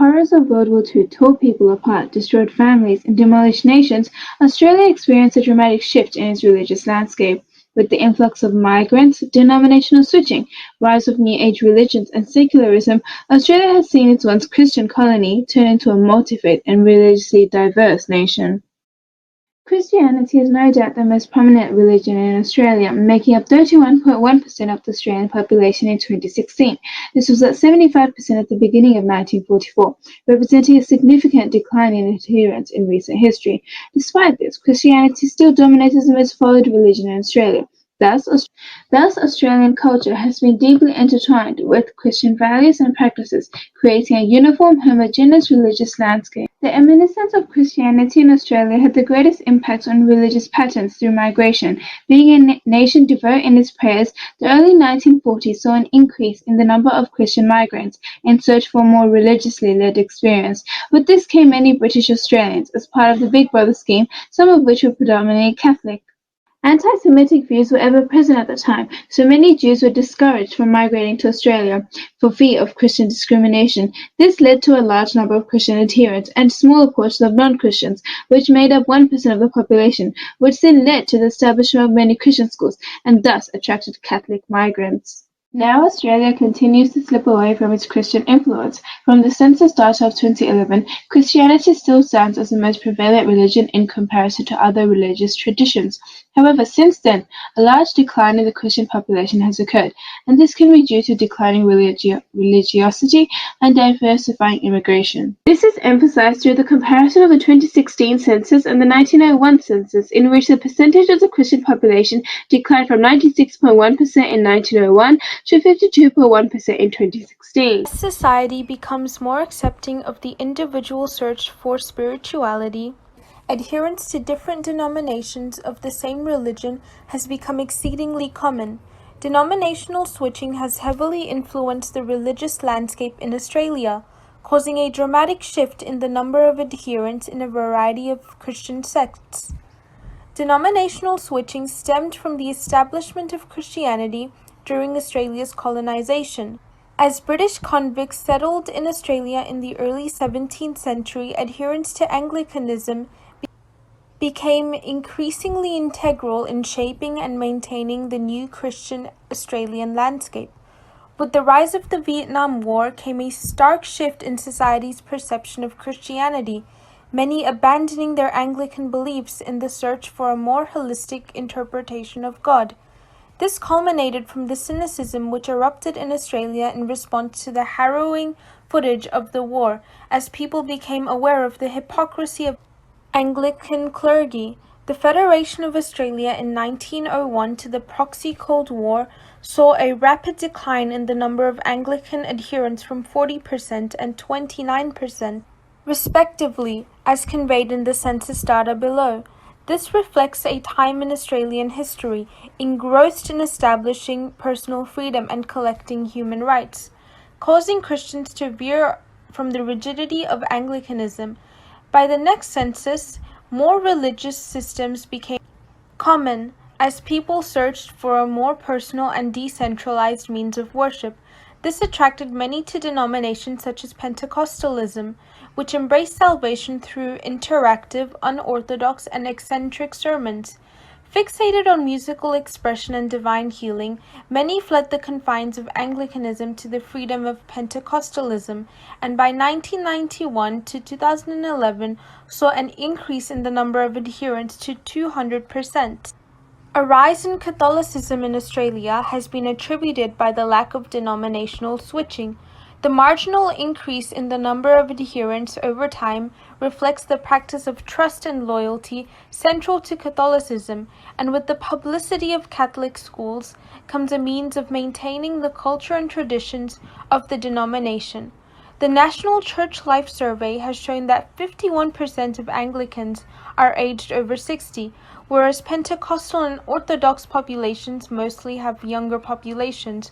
horrors of World War II tore people apart, destroyed families, and demolished nations, Australia experienced a dramatic shift in its religious landscape. With the influx of migrants, denominational switching, rise of New Age religions, and secularism, Australia has seen its once Christian colony turn into a multi-faith and religiously diverse nation. Christianity is no doubt the most prominent religion in Australia, making up 31.1% of the Australian population in 2016. This was at 75% at the beginning of 1944, representing a significant decline in adherence in recent history. Despite this, Christianity still dominates as the most followed religion in Australia. Thus, Australian culture has been deeply intertwined with Christian values and practices, creating a uniform, homogeneous religious landscape. The emergence of Christianity in Australia had the greatest impact on religious patterns through migration. Being a nation devout in its prayers, the early 1940s saw an increase in the number of Christian migrants in search for a more religiously led experience. With this came many British Australians as part of the Big Brother scheme, some of which were predominantly Catholic. Anti-Semitic views were ever present at the time, so many Jews were discouraged from migrating to Australia for fear of Christian discrimination. This led to a large number of Christian adherents and smaller portion of non-Christians, which made up 1% of the population, which then led to the establishment of many Christian schools and thus attracted Catholic migrants. Now Australia continues to slip away from its Christian influence. From the census data of 2011, Christianity still stands as the most prevalent religion in comparison to other religious traditions. However, since then, a large decline in the Christian population has occurred, and this can be due to declining religiosity and diversifying immigration. This is emphasized through the comparison of the 2016 census and the 1901 census, in which the percentage of the Christian population declined from 96.1% in 1901 to 52.1% in 2016. As society becomes more accepting of the individual search for spirituality, adherence to different denominations of the same religion has become exceedingly common. Denominational switching has heavily influenced the religious landscape in Australia, causing a dramatic shift in the number of adherents in a variety of Christian sects. Denominational switching stemmed from the establishment of Christianity during Australia's colonisation. As British convicts settled in Australia in the early 17th century, adherence to Anglicanism became increasingly integral in shaping and maintaining the new Christian Australian landscape. With the rise of the Vietnam War came a stark shift in society's perception of Christianity, many abandoning their Anglican beliefs in the search for a more holistic interpretation of God. This culminated from the cynicism which erupted in Australia in response to the harrowing footage of the war, as people became aware of the hypocrisy of Anglican clergy. The Federation of Australia in 1901 to the proxy Cold War saw a rapid decline in the number of Anglican adherents from 40% and 29%, respectively, as conveyed in the census data below. This reflects a time in Australian history engrossed in establishing personal freedom and collecting human rights, causing Christians to veer from the rigidity of Anglicanism. By the next census, more religious systems became common as people searched for a more personal and decentralized means of worship. This attracted many to denominations such as Pentecostalism, which embraced salvation through interactive, unorthodox, and eccentric sermons. Fixated on musical expression and divine healing, many fled the confines of Anglicanism to the freedom of Pentecostalism, and by 1991 to 2011 saw an increase in the number of adherents to 200%. A rise in Catholicism in Australia has been attributed by the lack of denominational switching. The marginal increase in the number of adherents over time reflects the practice of trust and loyalty central to Catholicism, and with the publicity of Catholic schools comes a means of maintaining the culture and traditions of the denomination. The National Church Life Survey has shown that 51% of Anglicans are aged over 60, whereas Pentecostal and Orthodox populations mostly have younger populations,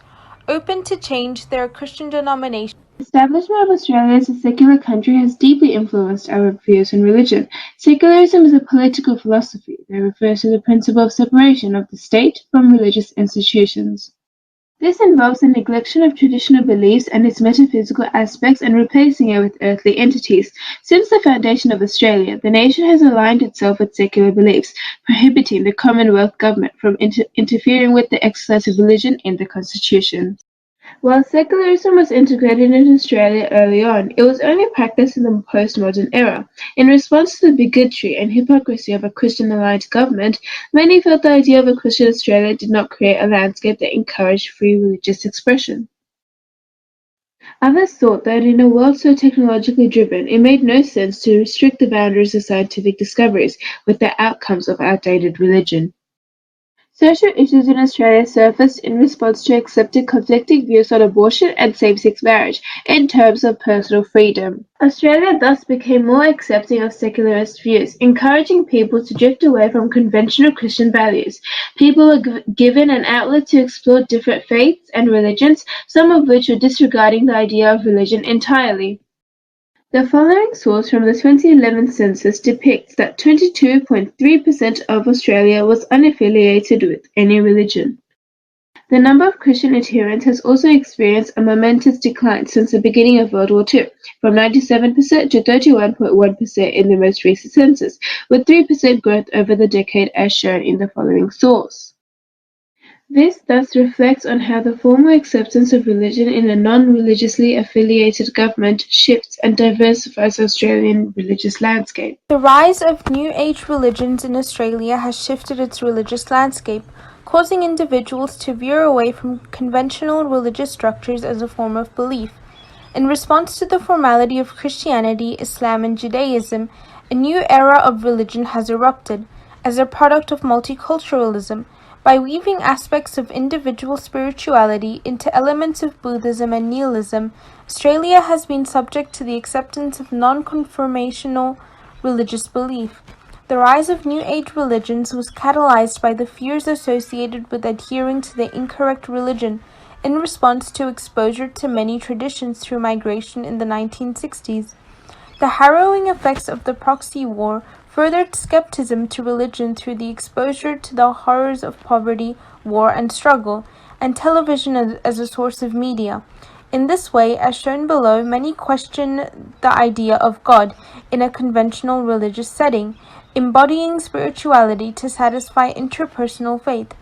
open to change their Christian denomination. The establishment of Australia as a secular country has deeply influenced our views on religion. Secularism is a political philosophy that refers to the principle of separation of the state from religious institutions. This involves the neglection of traditional beliefs and its metaphysical aspects and replacing it with earthly entities. Since the foundation of Australia, the nation has aligned itself with secular beliefs, prohibiting the Commonwealth government from interfering with the exercise of religion in the constitution. While secularism was integrated in Australia early on, it was only practiced in the postmodern era. In response to the bigotry and hypocrisy of a Christian-aligned government, many felt the idea of a Christian Australia did not create a landscape that encouraged free religious expression. Others thought that in a world so technologically driven, it made no sense to restrict the boundaries of scientific discoveries with the outcomes of outdated religion. Social issues in Australia surfaced in response to accepted conflicting views on abortion and same-sex marriage in terms of personal freedom. Australia thus became more accepting of secularist views, encouraging people to drift away from conventional Christian values. People were given an outlet to explore different faiths and religions, some of which were disregarding the idea of religion entirely. The following source from the 2011 census depicts that 22.3% of Australia was unaffiliated with any religion. The number of Christian adherents has also experienced a momentous decline since the beginning of World War II, from 97% to 31.1% in the most recent census, with 3% growth over the decade as shown in the following source. This thus reflects on how the formal acceptance of religion in a non-religiously affiliated government shifts and diversifies the Australian religious landscape. The rise of New Age religions in Australia has shifted its religious landscape, causing individuals to veer away from conventional religious structures as a form of belief. In response to the formality of Christianity, Islam, and Judaism, a new era of religion has erupted, as a product of multiculturalism, by weaving aspects of individual spirituality into elements of Buddhism and nihilism. Australia has been subject to the acceptance of non-conformational religious belief. The rise of New Age religions was catalyzed by the fears associated with adhering to the incorrect religion in response to exposure to many traditions through migration in the 1960s. The harrowing effects of the proxy war furthered skepticism to religion through the exposure to the horrors of poverty, war, and struggle, and television as a source of media. In this way, as shown below, many question the idea of God in a conventional religious setting, embodying spirituality to satisfy interpersonal faith.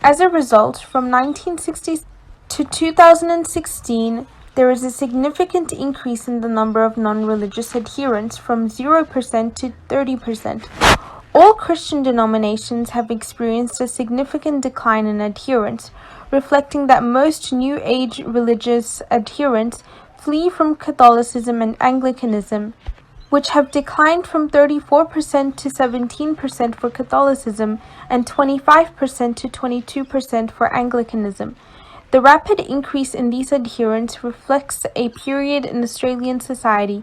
As a result, from 1960 to 2016, there is a significant increase in the number of non-religious adherents from 0% to 30%. All Christian denominations have experienced a significant decline in adherents, reflecting that most New Age religious adherents flee from Catholicism and Anglicanism, which have declined from 34% to 17% for Catholicism and 25% to 22% for Anglicanism. The rapid increase in these adherents reflects a period in Australian society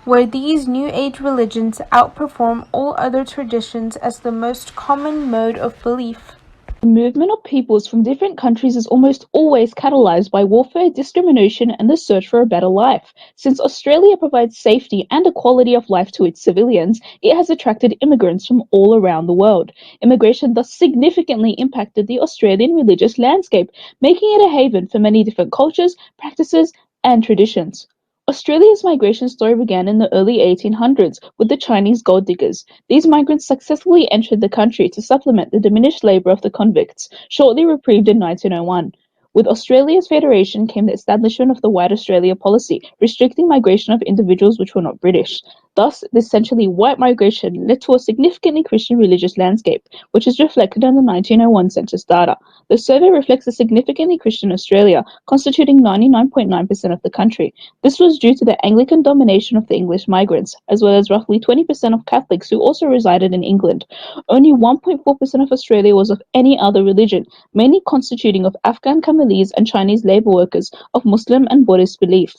where these New Age religions outperform all other traditions as the most common mode of belief. The movement of peoples from different countries is almost always catalyzed by warfare, discrimination, and the search for a better life. Since Australia provides safety and a quality of life to its civilians, it has attracted immigrants from all around the world. Immigration thus significantly impacted the Australian religious landscape, making it a haven for many different cultures, practices, and traditions. Australia's migration story began in the early 1800s with the Chinese gold diggers. These migrants successfully entered the country to supplement the diminished labour of the convicts, shortly reprieved in 1901. With Australia's federation came the establishment of the White Australia policy, restricting migration of individuals which were not British. Thus, this essentially white migration led to a significantly Christian religious landscape, which is reflected in the 1901 census data. The survey reflects a significantly Christian Australia, constituting 99.9% of the country. This was due to the Anglican domination of the English migrants, as well as roughly 20% of Catholics who also resided in England. Only 1.4% of Australia was of any other religion, mainly constituting of Afghan Congolese and Chinese labour workers of Muslim and Buddhist belief.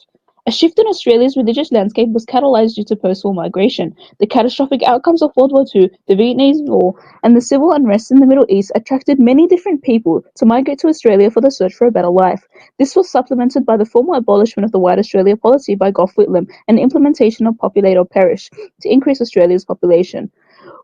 A shift in Australia's religious landscape was catalysed due to post-war migration. The catastrophic outcomes of World War II, the Vietnamese War, and the civil unrest in the Middle East attracted many different people to migrate to Australia for the search for a better life. This was supplemented by the formal abolishment of the White Australia policy by Gough Whitlam and the implementation of populate or perish to increase Australia's population.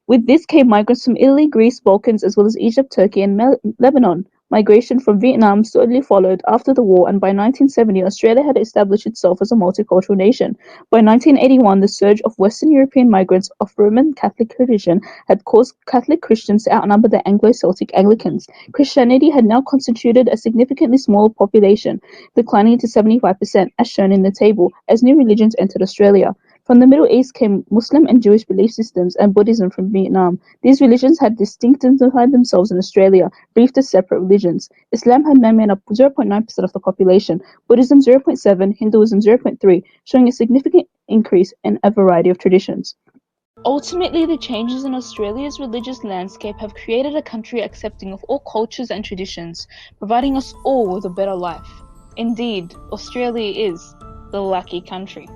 With this came migrants from Italy, Greece, Balkans, as well as Egypt, Turkey, and Lebanon. Migration from Vietnam slowly followed after the war, and by 1970, Australia had established itself as a multicultural nation. By 1981, the surge of Western European migrants of Roman Catholic tradition had caused Catholic Christians to outnumber the Anglo-Celtic Anglicans. Christianity had now constituted a significantly smaller population, declining to 75%, as shown in the table, as new religions entered Australia. From the Middle East came Muslim and Jewish belief systems, and Buddhism from Vietnam. These religions had distinctified themselves in Australia, briefed as separate religions. Islam had now made up 0.9% of the population, Buddhism 0.7%, Hinduism 0.3%, showing a significant increase in a variety of traditions. Ultimately, the changes in Australia's religious landscape have created a country accepting of all cultures and traditions, providing us all with a better life. Indeed, Australia is the lucky country.